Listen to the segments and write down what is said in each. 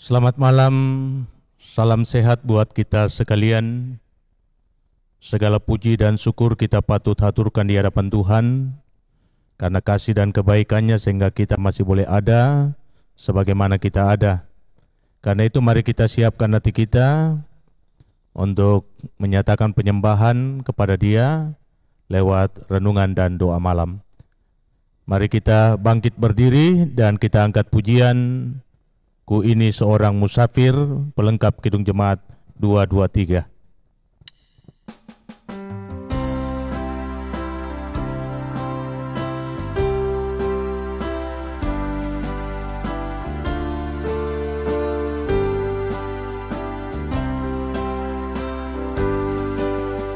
Selamat malam, salam sehat buat kita sekalian. Segala puji dan syukur kita patut haturkan di hadapan Tuhan karena kasih dan kebaikannya sehingga kita masih boleh ada sebagaimana kita ada. Karena itu mari kita siapkan hati kita untuk menyatakan penyembahan kepada Dia lewat renungan dan doa malam. Mari kita bangkit berdiri dan kita angkat pujian Ku ini seorang musafir, pelengkap Kidung Jemaat 223.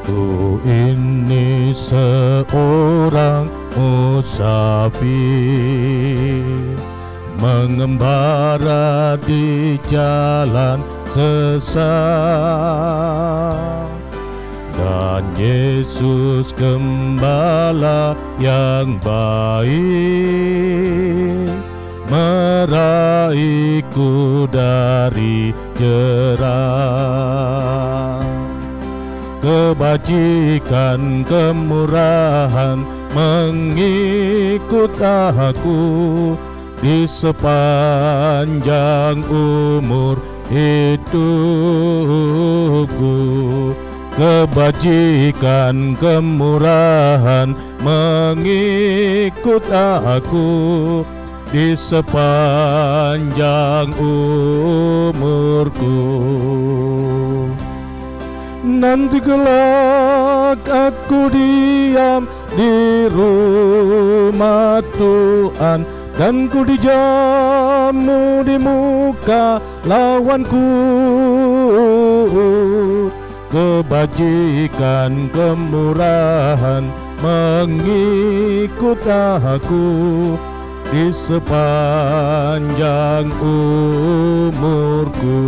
Ku ini seorang musafir, mengembara di jalan sesat, dan Yesus Gembala yang baik meraihku dari jerat. Kebajikan kemurahan mengikut aku di sepanjang umur hidupku. Kebajikan kemurahan mengikut aku di sepanjang umurku. Nanti kelak aku diam di rumah Tuhan, dan ku dijamu di muka lawanku. Kebajikan kemurahan mengikut aku di sepanjang umurku.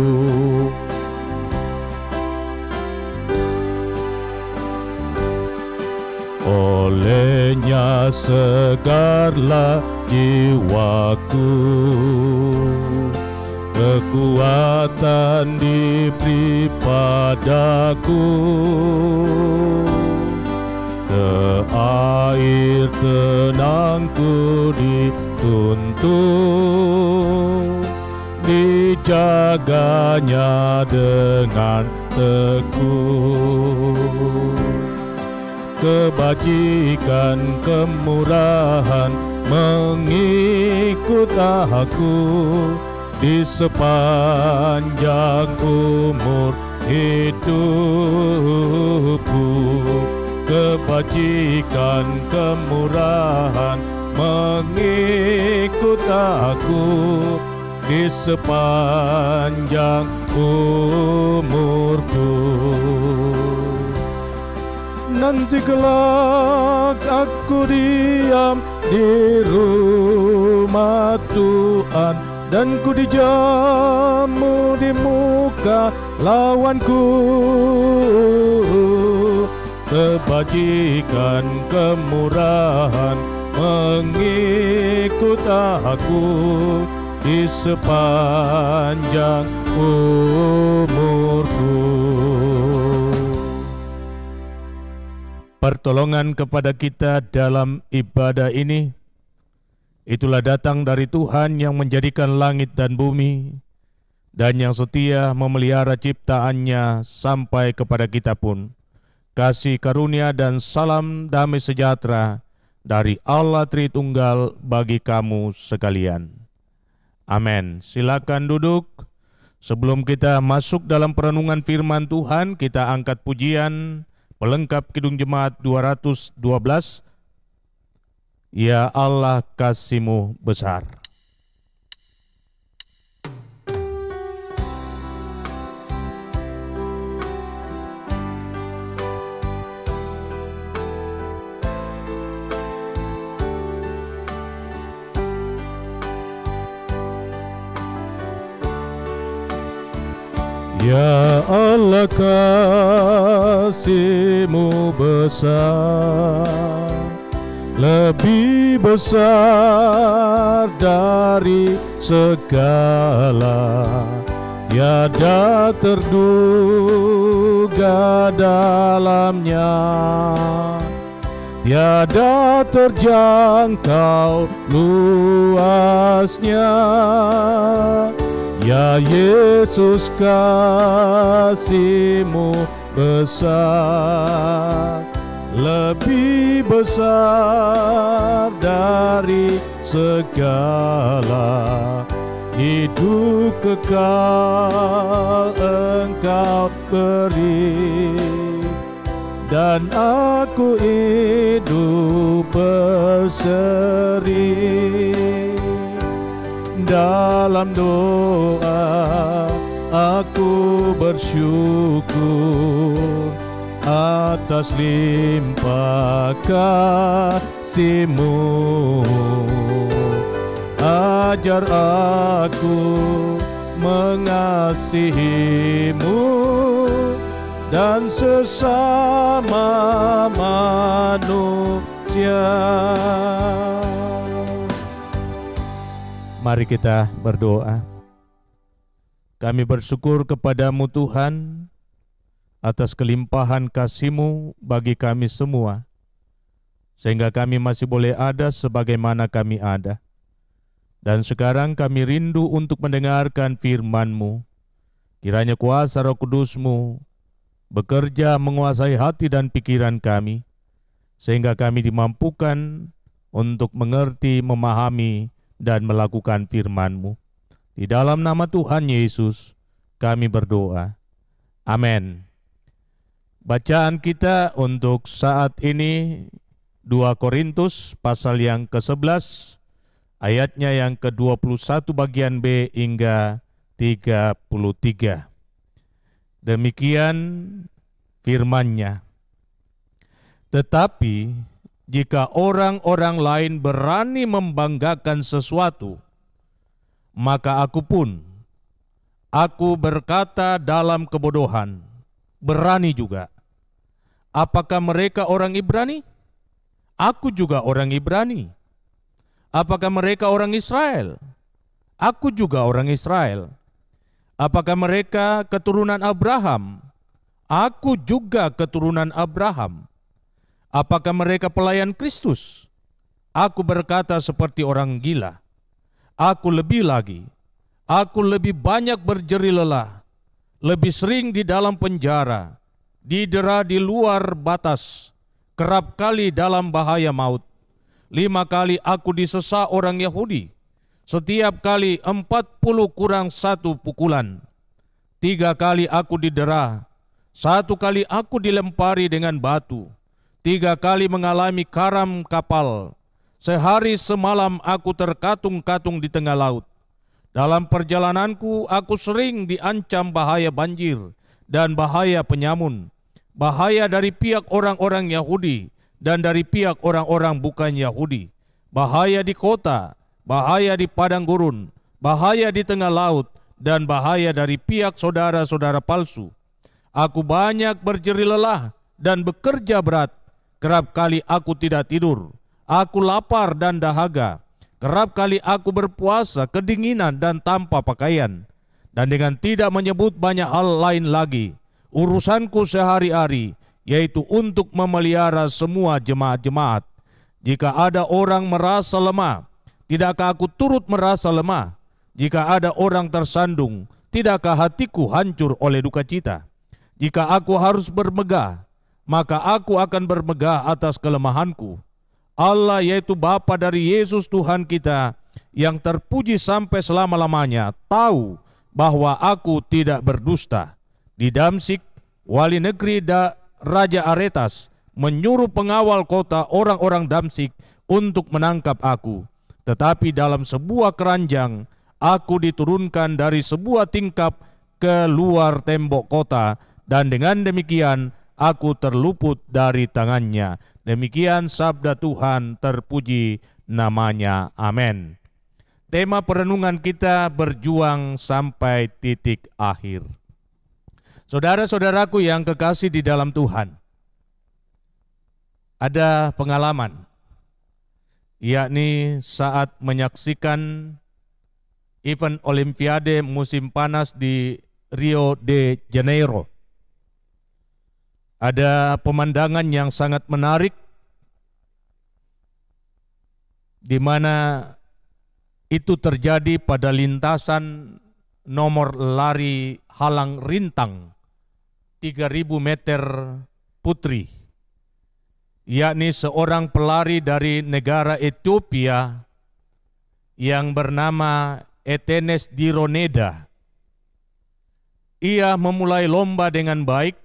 Olehnya segarlah jiwaku, kekuatan diberi padaku, ke air tenangku dituntun, dijaganya dengan tekun. Kebajikan kemurahan mengikut aku di sepanjang umur hidupku. Kebajikan kemurahan mengikut aku di sepanjang umurku. Nanti kelak aku diam di rumah Tuhan, dan ku dijamu di muka lawanku. Kebajikan kemurahan mengikut aku di sepanjang umurku. Pertolongan kepada kita dalam ibadah ini, itulah datang dari Tuhan yang menjadikan langit dan bumi, dan yang setia memelihara ciptaannya sampai kepada kita pun. Kasih karunia dan salam damai sejahtera dari Allah Tritunggal bagi kamu sekalian. Amin. Silakan duduk. Sebelum kita masuk dalam perenungan firman Tuhan, kita angkat pujian pelengkap Kidung Jemaat 212, Ya Allah kasih-Mu besar. Ya Allah kasih-Mu besar, lebih besar dari segala tiada terduga dalamnya, tiada terjangkau luasnya. Ya Yesus, kasih-Mu besar, lebih besar dari segala. Hidup kekal Engkau beri, dan aku hidup berseri. Dalam doa aku bersyukur atas limpah kasih-Mu. Ajar aku mengasihi-Mu dan sesama manusia. Mari kita berdoa. Kami bersyukur kepada-Mu Tuhan atas kelimpahan kasih-Mu bagi kami semua, sehingga kami masih boleh ada sebagaimana kami ada. Dan sekarang kami rindu untuk mendengarkan firman-Mu. Kiranya kuasa Roh Kudus-Mu bekerja menguasai hati dan pikiran kami, sehingga kami dimampukan untuk mengerti, memahami, dan melakukan firman-Mu. Di dalam nama Tuhan Yesus kami berdoa. Amin. Bacaan kita untuk saat ini 2 Korintus pasal yang ke-11, ayatnya yang ke-21 bagian B hingga 33. Demikian firman-Nya. Tetapi jika orang-orang lain berani membanggakan sesuatu, maka aku berkata dalam kebodohan, berani juga. Apakah mereka orang Ibrani? Aku juga orang Ibrani. Apakah mereka orang Israel? Aku juga orang Israel. Apakah mereka keturunan Abraham? Aku juga keturunan Abraham. Apakah mereka pelayan Kristus? Aku berkata seperti orang gila. Aku lebih lagi. Aku lebih banyak berjeri lelah, lebih sering di dalam penjara, didera di luar batas, kerap kali dalam bahaya maut. 5 kali aku disesa orang Yahudi, setiap kali 40 kurang 1 pukulan. 3 kali aku didera, 1 kali aku dilempari dengan batu, 3 kali mengalami karam kapal. Sehari semalam aku terkatung-katung di tengah laut. Dalam perjalananku aku sering diancam bahaya banjir dan bahaya penyamun, bahaya dari pihak orang-orang Yahudi dan dari pihak orang-orang bukan Yahudi, bahaya di kota, bahaya di padang gurun, bahaya di tengah laut, dan bahaya dari pihak saudara-saudara palsu. Aku banyak berjeri lelah dan bekerja berat. Kerap kali aku tidak tidur, aku lapar dan dahaga. Kerap kali aku berpuasa, kedinginan dan tanpa pakaian. Dan dengan tidak menyebut banyak hal lain lagi, urusanku sehari-hari, yaitu untuk memelihara semua jemaat-jemaat. Jika ada orang merasa lemah, tidakkah aku turut merasa lemah? Jika ada orang tersandung, tidakkah hatiku hancur oleh duka cita? Jika aku harus bermegah, maka aku akan bermegah atas kelemahanku. Allah, yaitu Bapa dari Yesus Tuhan kita, yang terpuji sampai selama-lamanya, tahu bahwa aku tidak berdusta. Di Damsik, wali negeri Raja Aretas menyuruh pengawal kota orang-orang Damsik untuk menangkap aku. Tetapi dalam sebuah keranjang, aku diturunkan dari sebuah tingkap ke luar tembok kota, dan dengan demikian aku terluput dari tangannya. Demikian sabda Tuhan, terpuji namanya. Amin. Tema perenungan kita, berjuang sampai titik akhir. Saudara-saudaraku yang kekasih di dalam Tuhan, ada pengalaman, yakni saat menyaksikan event Olimpiade musim panas di Rio de Janeiro. Ada pemandangan yang sangat menarik di mana itu terjadi pada lintasan nomor lari halang rintang 3.000 meter putri, yakni seorang pelari dari negara Ethiopia yang bernama Etenes Dironeda. Ia memulai lomba dengan baik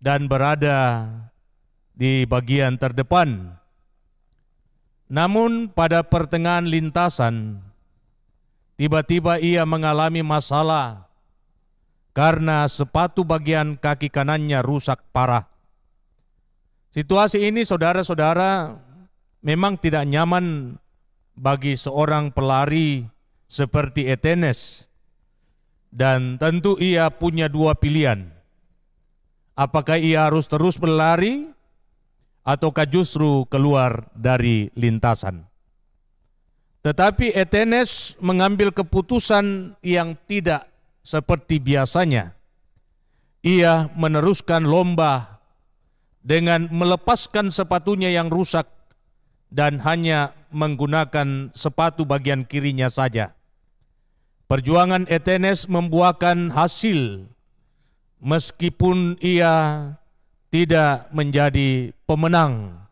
dan berada di bagian terdepan. Namun pada pertengahan lintasan, tiba-tiba ia mengalami masalah karena sepatu bagian kaki kanannya rusak parah. Situasi ini, saudara-saudara, memang tidak nyaman bagi seorang pelari seperti Etenes. Dan tentu ia punya dua pilihan. Apakah ia harus terus berlari ataukah justru keluar dari lintasan? Tetapi Etenes mengambil keputusan yang tidak seperti biasanya. Ia meneruskan lomba dengan melepaskan sepatunya yang rusak dan hanya menggunakan sepatu bagian kirinya saja. Perjuangan Etenes membuahkan hasil meskipun ia tidak menjadi pemenang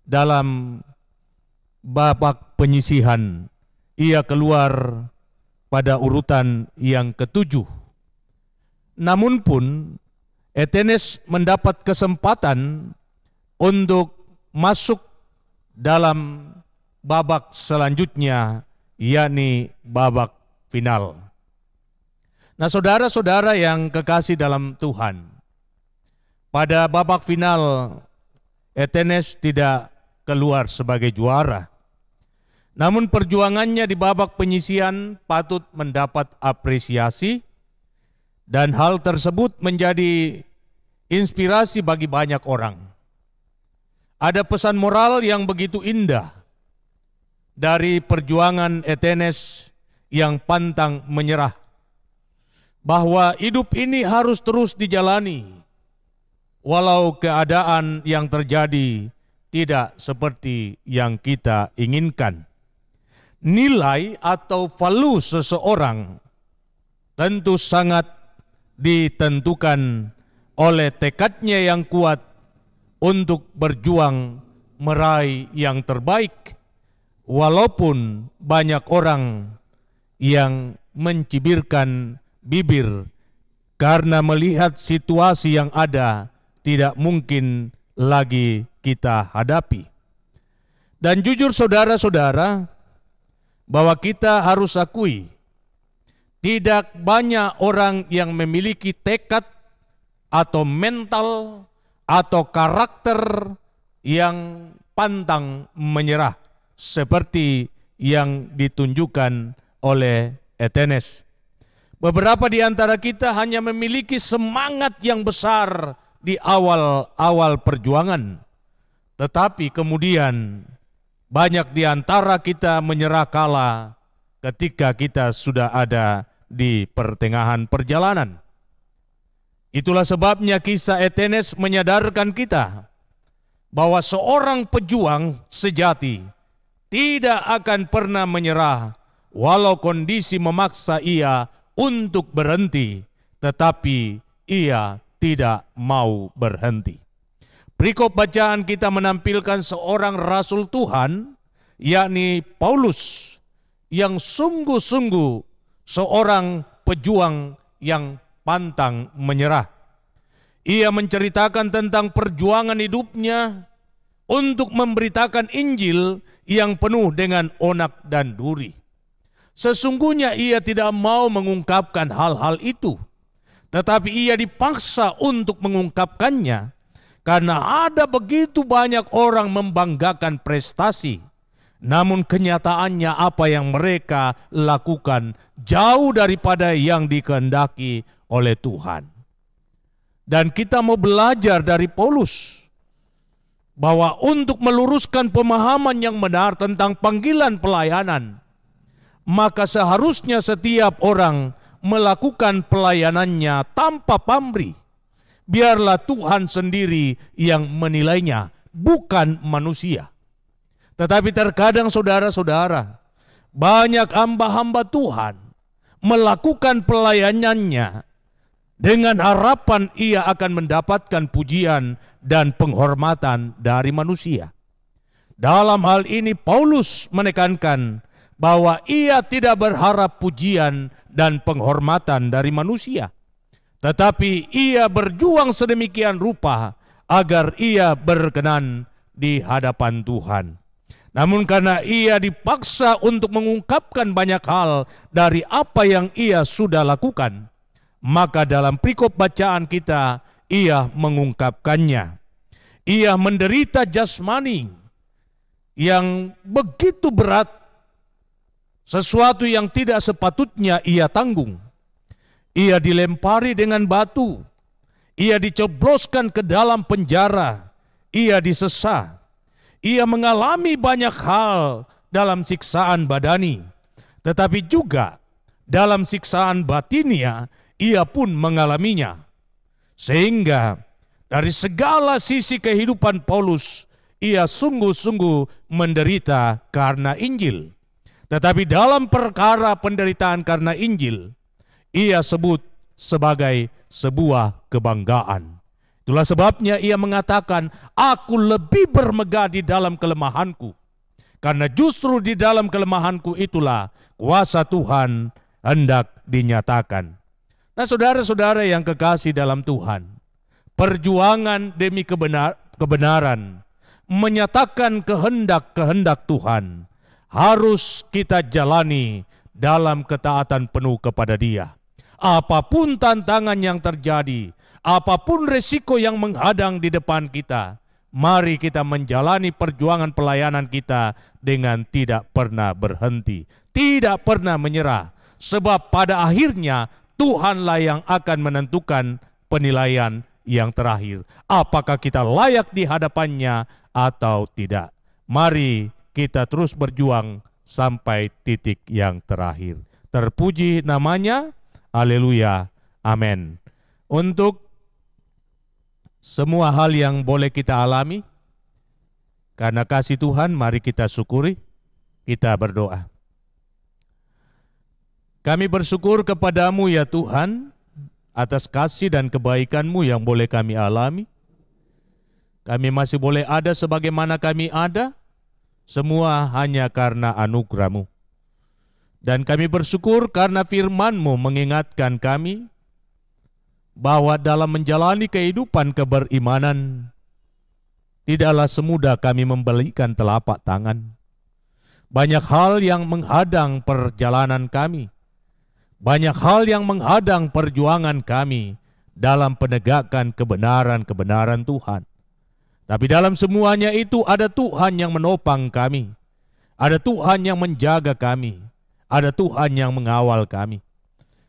dalam babak penyisihan. Ia keluar pada urutan yang ke-7. Namun pun Etenes mendapat kesempatan untuk masuk dalam babak selanjutnya, yakni babak final. Nah, saudara-saudara yang kekasih dalam Tuhan, pada babak final Etenes tidak keluar sebagai juara. Namun perjuangannya di babak penyisihan patut mendapat apresiasi, dan hal tersebut menjadi inspirasi bagi banyak orang. Ada pesan moral yang begitu indah dari perjuangan Etenes yang pantang menyerah, bahwa hidup ini harus terus dijalani walau keadaan yang terjadi tidak seperti yang kita inginkan. Nilai atau value seseorang tentu sangat ditentukan oleh tekadnya yang kuat untuk berjuang meraih yang terbaik, walaupun banyak orang yang mencibirkan bibir karena melihat situasi yang ada tidak mungkin lagi kita hadapi. Dan jujur saudara-saudara, bahwa kita harus akui, tidak banyak orang yang memiliki tekad atau mental atau karakter yang pantang menyerah seperti yang ditunjukkan oleh Etenes. Beberapa di antara kita hanya memiliki semangat yang besar di awal-awal perjuangan, tetapi kemudian banyak di antara kita menyerah kalah ketika kita sudah ada di pertengahan perjalanan. Itulah sebabnya kisah Etenes menyadarkan kita bahwa seorang pejuang sejati tidak akan pernah menyerah walau kondisi memaksa ia untuk berhenti, tetapi ia tidak mau berhenti. Perikop bacaan kita menampilkan seorang rasul Tuhan, yakni Paulus, yang sungguh-sungguh seorang pejuang yang pantang menyerah. Ia menceritakan tentang perjuangan hidupnya untuk memberitakan Injil yang penuh dengan onak dan duri. Sesungguhnya ia tidak mau mengungkapkan hal-hal itu, tetapi ia dipaksa untuk mengungkapkannya karena ada begitu banyak orang membanggakan prestasi. Namun kenyataannya apa yang mereka lakukan jauh daripada yang dikehendaki oleh Tuhan. Dan kita mau belajar dari Paulus bahwa untuk meluruskan pemahaman yang benar tentang panggilan pelayanan, maka seharusnya setiap orang melakukan pelayanannya tanpa pamrih. Biarlah Tuhan sendiri yang menilainya, bukan manusia. Tetapi terkadang saudara-saudara, banyak hamba-hamba Tuhan melakukan pelayanannya dengan harapan ia akan mendapatkan pujian dan penghormatan dari manusia. Dalam hal ini Paulus menekankan bahwa ia tidak berharap pujian dan penghormatan dari manusia, tetapi ia berjuang sedemikian rupa agar ia berkenan di hadapan Tuhan. Namun karena ia dipaksa untuk mengungkapkan banyak hal dari apa yang ia sudah lakukan, maka dalam perikop bacaan kita ia mengungkapkannya. Ia menderita jasmani yang begitu berat, sesuatu yang tidak sepatutnya ia tanggung. Ia dilempari dengan batu, ia dicobloskan ke dalam penjara, ia disesah, ia mengalami banyak hal dalam siksaan badani, tetapi juga dalam siksaan batinia ia pun mengalaminya. Sehingga dari segala sisi kehidupan Paulus, ia sungguh-sungguh menderita karena Injil. Tetapi dalam perkara penderitaan karena Injil, ia sebut sebagai sebuah kebanggaan. Itulah sebabnya ia mengatakan, aku lebih bermegah di dalam kelemahanku. Karena justru di dalam kelemahanku itulah kuasa Tuhan hendak dinyatakan. Nah saudara-saudara yang kekasih dalam Tuhan, perjuangan demi kebenaran, menyatakan kehendak-kehendak Tuhan, harus kita jalani dalam ketaatan penuh kepada Dia. Apapun tantangan yang terjadi, apapun resiko yang menghadang di depan kita, mari kita menjalani perjuangan pelayanan kita dengan tidak pernah berhenti, tidak pernah menyerah. Sebab pada akhirnya Tuhanlah yang akan menentukan penilaian yang terakhir. Apakah kita layak di hadapannya atau tidak. Mari kita terus berjuang sampai titik yang terakhir. Terpuji namanya. Haleluya. Amin. Untuk semua hal yang boleh kita alami, karena kasih Tuhan, mari kita syukuri, kita berdoa. Kami bersyukur kepadamu ya Tuhan, atas kasih dan kebaikan-Mu yang boleh kami alami. Kami masih boleh ada sebagaimana kami ada, semua hanya karena anugerah-Mu. Dan kami bersyukur karena firman-Mu mengingatkan kami bahwa dalam menjalani kehidupan keberimanan, tidaklah semudah kami membalikan telapak tangan. Banyak hal yang menghadang perjalanan kami. Banyak hal yang menghadang perjuangan kami dalam penegakan kebenaran-kebenaran Tuhan. Tapi dalam semuanya itu ada Tuhan yang menopang kami. Ada Tuhan yang menjaga kami. Ada Tuhan yang mengawal kami.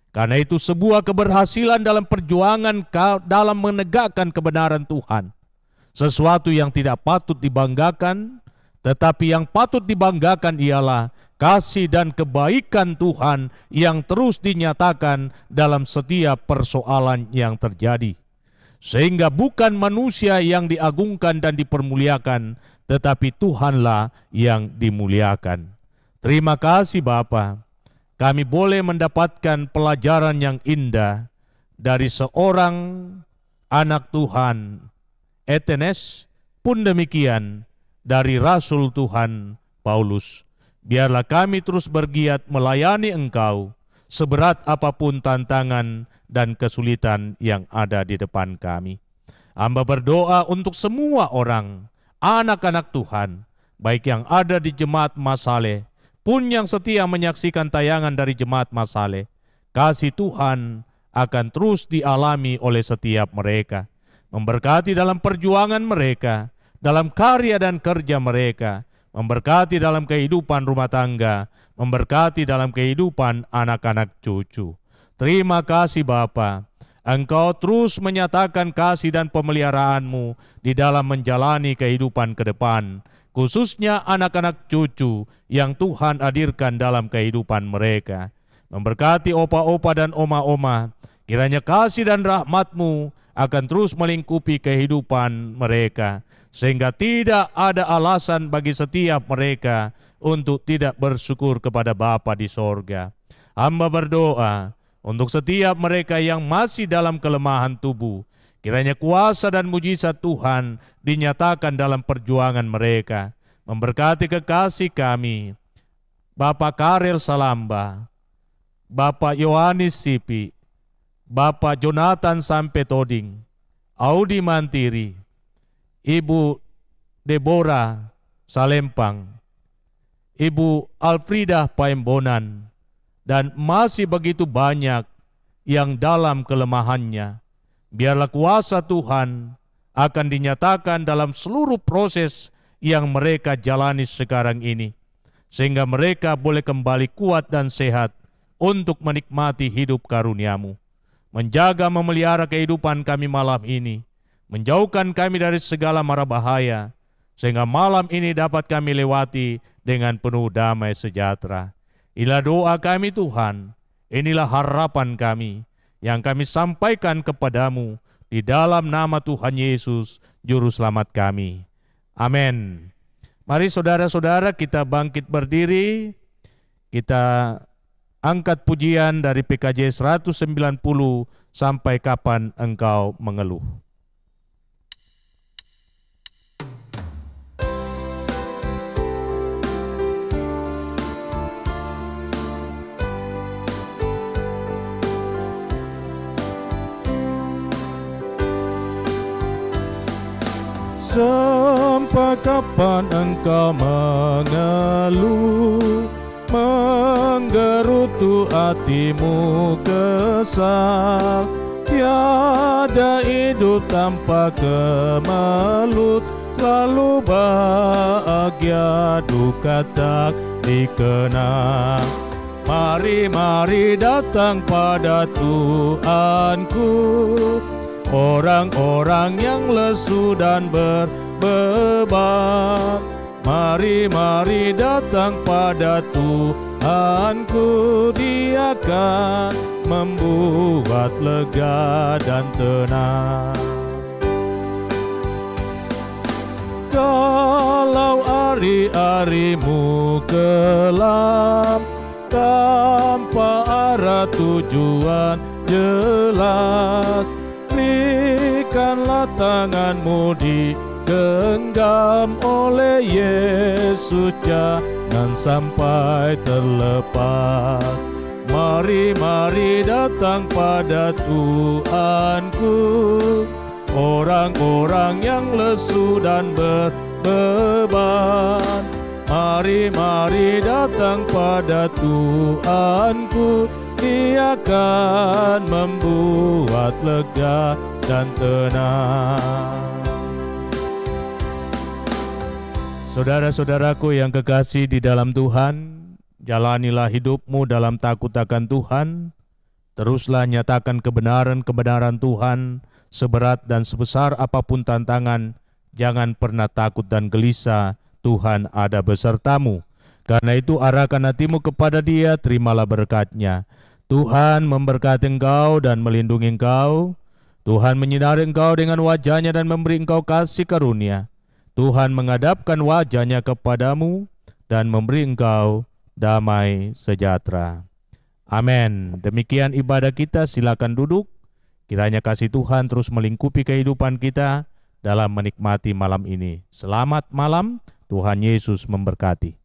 Karena itu sebuah keberhasilan dalam perjuangan dalam menegakkan kebenaran Tuhan. Sesuatu yang tidak patut dibanggakan, tetapi yang patut dibanggakan ialah kasih dan kebaikan Tuhan yang terus dinyatakan dalam setiap persoalan yang terjadi. Sehingga bukan manusia yang diagungkan dan dipermuliakan, tetapi Tuhanlah yang dimuliakan. Terima kasih Bapa, kami boleh mendapatkan pelajaran yang indah dari seorang anak Tuhan, Etenes, pun demikian dari Rasul Tuhan Paulus. Biarlah kami terus bergiat melayani Engkau, seberat apapun tantangan dan kesulitan yang ada di depan kami. Hamba berdoa untuk semua orang, anak-anak Tuhan, baik yang ada di Jemaat Masaleh, pun yang setia menyaksikan tayangan dari Jemaat Masaleh. Kasih Tuhan akan terus dialami oleh setiap mereka. Memberkati dalam perjuangan mereka, dalam karya dan kerja mereka, memberkati dalam kehidupan rumah tangga, memberkati dalam kehidupan anak-anak cucu. Terima kasih Bapa, Engkau terus menyatakan kasih dan pemeliharaan-Mu di dalam menjalani kehidupan ke depan, khususnya anak-anak cucu yang Tuhan hadirkan dalam kehidupan mereka. Memberkati opa-opa dan oma-oma, kiranya kasih dan rahmat-Mu akan terus melingkupi kehidupan mereka, sehingga tidak ada alasan bagi setiap mereka untuk tidak bersyukur kepada Bapa di sorga. Hamba berdoa untuk setiap mereka yang masih dalam kelemahan tubuh, kiranya kuasa dan mujizat Tuhan dinyatakan dalam perjuangan mereka. Memberkati kekasih kami, Bapak Karel Salamba, Bapak Yohanes Sipi, Bapak Jonathan Sampetoding, Audi Mantiri, Ibu Deborah Salempang, Ibu Alfrida Paembonan, dan masih begitu banyak yang dalam kelemahannya. Biarlah kuasa Tuhan akan dinyatakan dalam seluruh proses yang mereka jalani sekarang ini, sehingga mereka boleh kembali kuat dan sehat untuk menikmati hidup karunia-Mu. Menjaga memelihara kehidupan kami malam ini, menjauhkan kami dari segala mara bahaya, sehingga malam ini dapat kami lewati dengan penuh damai sejahtera. Inilah doa kami Tuhan, inilah harapan kami yang kami sampaikan kepadamu di dalam nama Tuhan Yesus, Juru Selamat kami. Amin. Mari saudara-saudara kita bangkit berdiri, kita angkat pujian dari PKJ 190, Sampai Kapan Engkau Mengeluh. Sampai kapan engkau mengeluh, menggerutu hatimu kesal, tiada hidup tanpa kemelut, selalu bahagia duka tak dikenang. Mari datang pada Tuhanku, orang-orang yang lesu dan berbeban. Mari datang pada Tuhanku, Dia akan membuat lega dan tenang. Kalau hari-harimu kelam, tanpa arah tujuan jelas, berikanlah tanganmu digenggam oleh Yesus, jangan sampai terlepas. Mari datang pada Tuhanku, orang-orang yang lesu dan berbeban. Mari datang pada Tuhanku, Dia akan membuat lega dan tenang. Saudara-saudaraku yang kekasih di dalam Tuhan, jalanilah hidupmu dalam takut akan Tuhan. Teruslah nyatakan kebenaran-kebenaran Tuhan, seberat dan sebesar apapun tantangan. Jangan pernah takut dan gelisah, Tuhan ada besertamu. Karena itu arahkan hatimu kepada Dia, terimalah berkat-Nya. Tuhan memberkati engkau dan melindungi engkau. Tuhan menyinari engkau dengan wajah-Nya dan memberi engkau kasih karunia. Tuhan menghadapkan wajah-Nya kepadamu dan memberi engkau damai sejahtera. Amin. Demikian ibadah kita, silakan duduk. Kiranya kasih Tuhan terus melingkupi kehidupan kita dalam menikmati malam ini. Selamat malam, Tuhan Yesus memberkati.